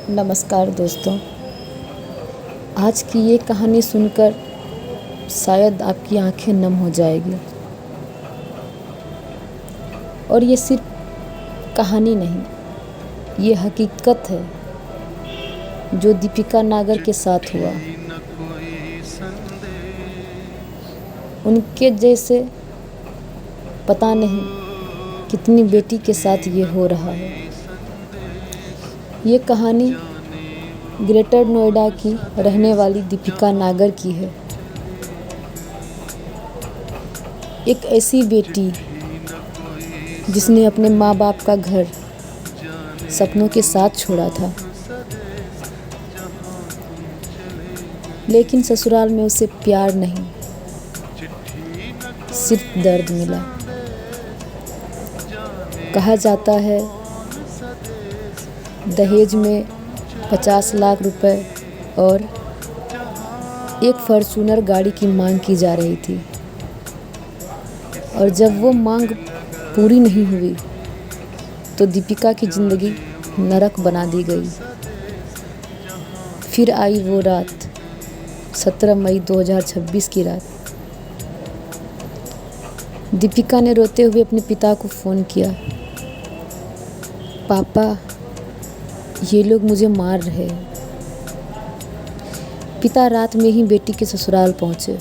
नमस्कार दोस्तों। आज की ये कहानी सुनकर शायद आपकी आंखें नम हो जाएगी। और ये सिर्फ कहानी नहीं, ये हकीकत है जो दीपिका नागर के साथ हुआ। उनके जैसे पता नहीं कितनी बेटी के साथ ये हो रहा है। ये कहानी ग्रेटर नोएडा की रहने वाली दीपिका नागर की है। एक ऐसी बेटी जिसने अपने माँ बाप का घर सपनों के साथ छोड़ा था, लेकिन ससुराल में उसे प्यार नहीं, सिर्फ दर्द मिला। कहा जाता है दहेज में 50 लाख रुपए और एक फॉर्च्यूनर गाड़ी की मांग की जा रही थी, और जब वो मांग पूरी नहीं हुई तो दीपिका की ज़िंदगी नरक बना दी गई। फिर आई वो रात, 17 मई 2026 की रात। दीपिका ने रोते हुए अपने पिता को फ़ोन किया, पापा ये लोग मुझे मार रहे हैं। पिता रात में ही बेटी के ससुराल पहुंचे।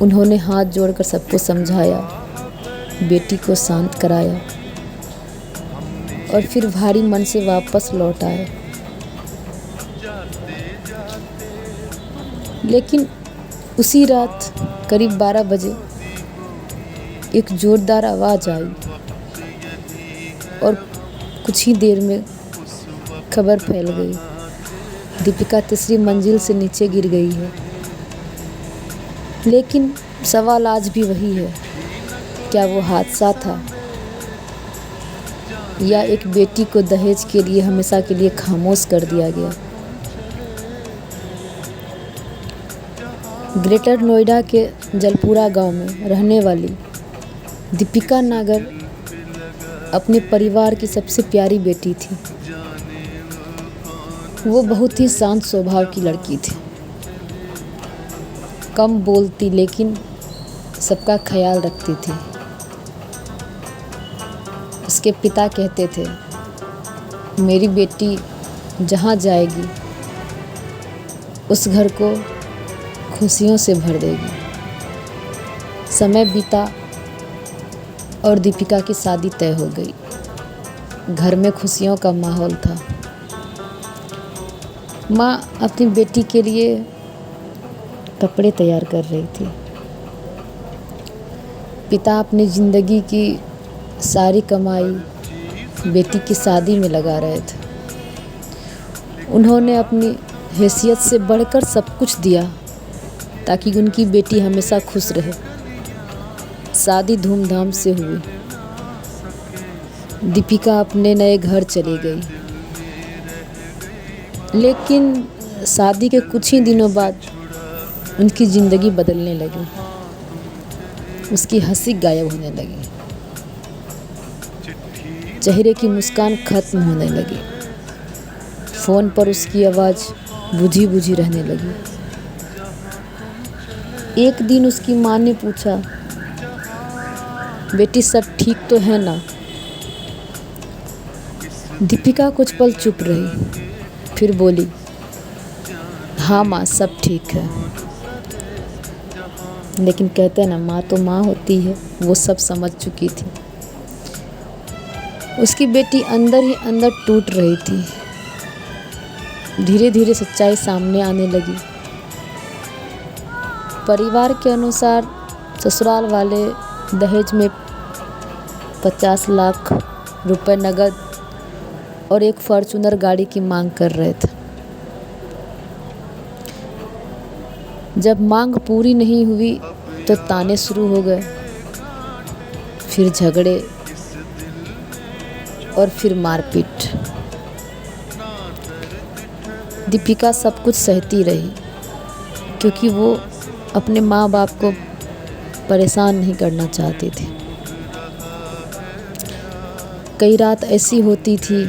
उन्होंने हाथ जोड़कर सबको समझाया, बेटी को शांत कराया और फिर भारी मन से वापस लौट आए। लेकिन उसी रात करीब 12 बजे एक जोरदार आवाज़ आई और कुछ ही देर में खबर फैल गई, दीपिका तीसरी मंजिल से नीचे गिर गई है। लेकिन सवाल आज भी वही है, क्या वो हादसा था या एक बेटी को दहेज के लिए हमेशा के लिए खामोश कर दिया गया। ग्रेटर नोएडा के जलपुरा गांव में रहने वाली दीपिका नागर अपने परिवार की सबसे प्यारी बेटी थी। वो बहुत ही शांत स्वभाव की लड़की थी, कम बोलती लेकिन सबका ख्याल रखती थी। उसके पिता कहते थे, मेरी बेटी जहाँ जाएगी उस घर को खुशियों से भर देगी। समय बीता और दीपिका की शादी तय हो गई। घर में खुशियों का माहौल था। माँ अपनी बेटी के लिए कपड़े तैयार कर रही थी। पिता अपनी ज़िंदगी की सारी कमाई बेटी की शादी में लगा रहे थे। उन्होंने अपनी हैसियत से बढ़कर सब कुछ दिया ताकि उनकी बेटी हमेशा खुश रहे। शादी धूमधाम से हुई। दीपिका अपने नए घर चली गई, लेकिन शादी के कुछ ही दिनों बाद उनकी ज़िंदगी बदलने लगी। उसकी हंसी गायब होने लगी, चेहरे की मुस्कान खत्म होने लगी। फ़ोन पर उसकी आवाज़ बुझी बुझी रहने लगी। एक दिन उसकी माँ ने पूछा, बेटी सब ठीक तो है ना? दीपिका कुछ पल चुप रही, फिर बोली, हाँ माँ सब ठीक है। लेकिन कहते हैं ना, माँ तो माँ होती है, वो सब समझ चुकी थी। उसकी बेटी अंदर ही अंदर टूट रही थी। धीरे धीरे सच्चाई सामने आने लगी। परिवार के अनुसार ससुराल वाले दहेज में 50 लाख रुपए नगद और एक फॉर्च्यूनर गाड़ी की मांग कर रहे थे। जब मांग पूरी नहीं हुई तो ताने शुरू हो गए, फिर झगड़े और फिर मारपीट। दीपिका सब कुछ सहती रही क्योंकि वो अपने माँ बाप को परेशान नहीं करना चाहती थी। कई रात ऐसी होती थी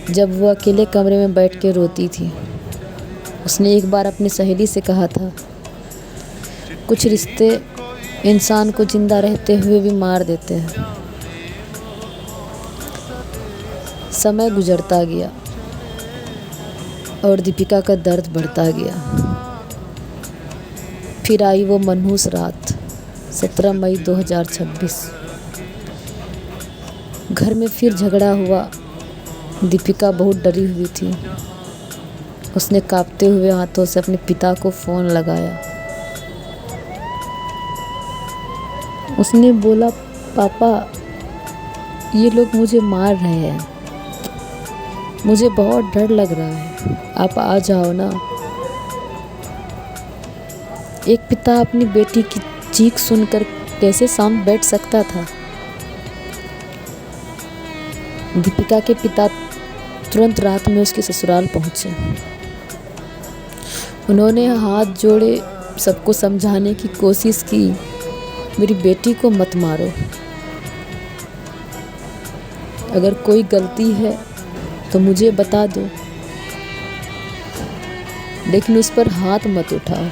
जब वो अकेले कमरे में बैठ के रोती थी। उसने एक बार अपनी सहेली से कहा था, कुछ रिश्ते इंसान को जिंदा रहते हुए भी मार देते हैं। समय गुजरता गया और दीपिका का दर्द बढ़ता गया। फिर आई वो मनहूस रात, 17 मई 2026। घर में फिर झगड़ा हुआ। दीपिका बहुत डरी हुई थी। उसने कांपते हुए हाथों से अपने पिता को फ़ोन लगाया। उसने बोला, पापा, ये लोग मुझे मार रहे हैं, मुझे बहुत डर लग रहा है, आप आ जाओ ना। एक पिता अपनी बेटी की चीख सुनकर कैसे शांत बैठ सकता था। दीपिका के पिता तुरंत रात में उसके ससुराल पहुंचे। उन्होंने हाथ जोड़े, सबको समझाने की कोशिश की, मेरी बेटी को मत मारो, अगर कोई गलती है तो मुझे बता दो, लेकिन उस पर हाथ मत उठाओ।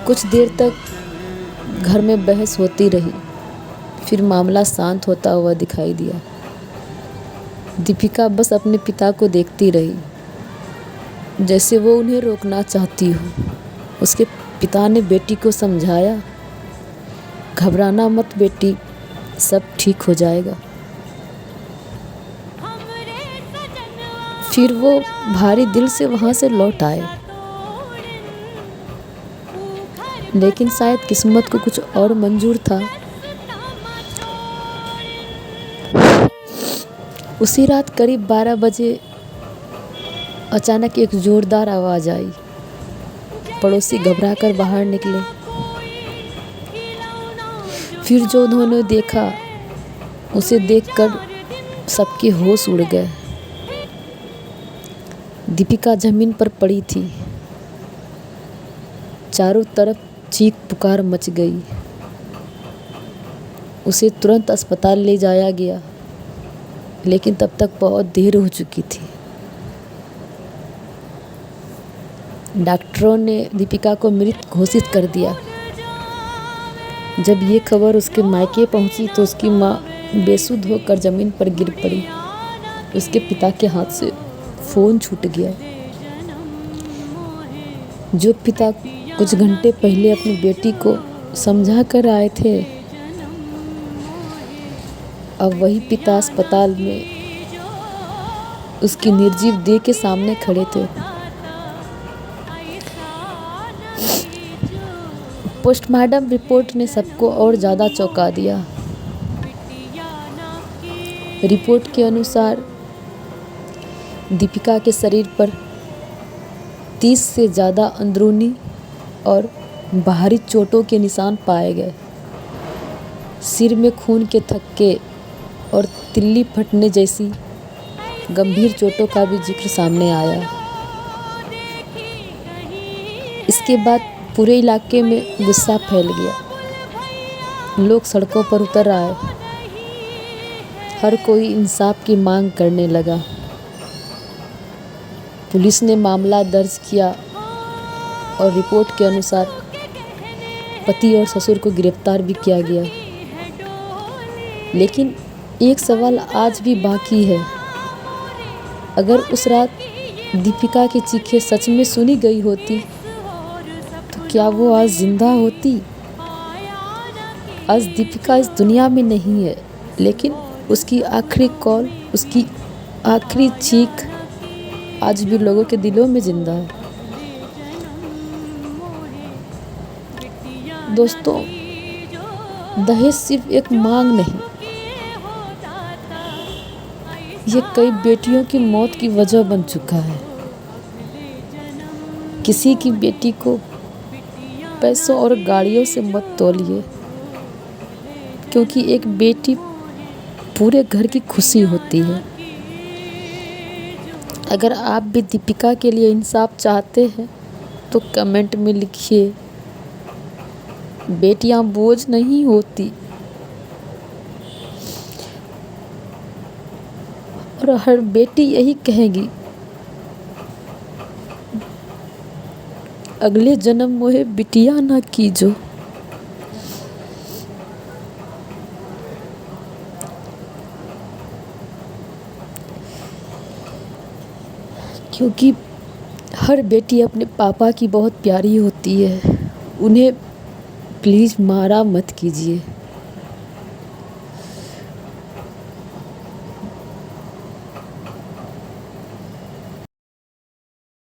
कुछ देर तक घर में बहस होती रही, फिर मामला शांत होता हुआ दिखाई दिया। दीपिका बस अपने पिता को देखती रही, जैसे वो उन्हें रोकना चाहती हो। उसके पिता ने बेटी को समझाया, घबराना मत बेटी, सब ठीक हो जाएगा। फिर वो भारी दिल से वहाँ से लौट आए, लेकिन शायद किस्मत को कुछ और मंजूर था। उसी रात करीब 12 बजे अचानक एक जोरदार आवाज़ आई। पड़ोसी घबराकर बाहर निकले। फिर जो उन्होंने देखा, उसे देखकर सबके होश उड़ गए। दीपिका जमीन पर पड़ी थी। चारों तरफ चीख पुकार मच गई। उसे तुरंत अस्पताल ले जाया गया, लेकिन तब तक बहुत देर हो चुकी थी। डॉक्टरों ने दीपिका को मृत घोषित कर दिया। जब ये खबर उसके मायके पहुंची तो उसकी माँ बेसुध होकर जमीन पर गिर पड़ी। उसके पिता के हाथ से फ़ोन छूट गया। जो पिता कुछ घंटे पहले अपनी बेटी को समझा कर आए थे, अब वही पिता अस्पताल में उसकी निर्जीव देह के सामने खड़े थे। पोस्टमार्टम रिपोर्ट ने सबको और ज़्यादा चौंका दिया। रिपोर्ट के अनुसार दीपिका के शरीर पर 30 से ज़्यादा अंदरूनी और बाहरी चोटों के निशान पाए गए। सिर में खून के थक्के और तिल्ली फटने जैसी गंभीर चोटों का भी जिक्र सामने आया। इसके बाद पूरे इलाके में गुस्सा फैल गया। लोग सड़कों पर उतर आए। हर कोई इंसाफ की मांग करने लगा। पुलिस ने मामला दर्ज किया और रिपोर्ट के अनुसार पति और ससुर को गिरफ्तार भी किया गया। लेकिन एक सवाल आज भी बाकी है। अगर उस रात दीपिका की चीखें सच में सुनी गई होती तो क्या वो आज जिंदा होती? आज दीपिका इस दुनिया में नहीं है, लेकिन उसकी आखिरी कॉल, उसकी आखिरी चीख आज भी लोगों के दिलों में जिंदा है। दोस्तों, दहेज सिर्फ एक मांग नहीं, ये कई बेटियों की मौत की वजह बन चुका है। किसी की बेटी को पैसों और गाड़ियों से मत तौलिए, क्योंकि एक बेटी पूरे घर की खुशी होती है। अगर आप भी दीपिका के लिए इंसाफ चाहते हैं तो कमेंट में लिखिए, बेटियां बोझ नहीं होती। और हर बेटी यही कहेगी, अगले जन्म मोहे बिटिया ना कीजो। क्योंकि हर बेटी अपने पापा की बहुत प्यारी होती है। उन्हें प्लीज़ मारा मत कीजिए।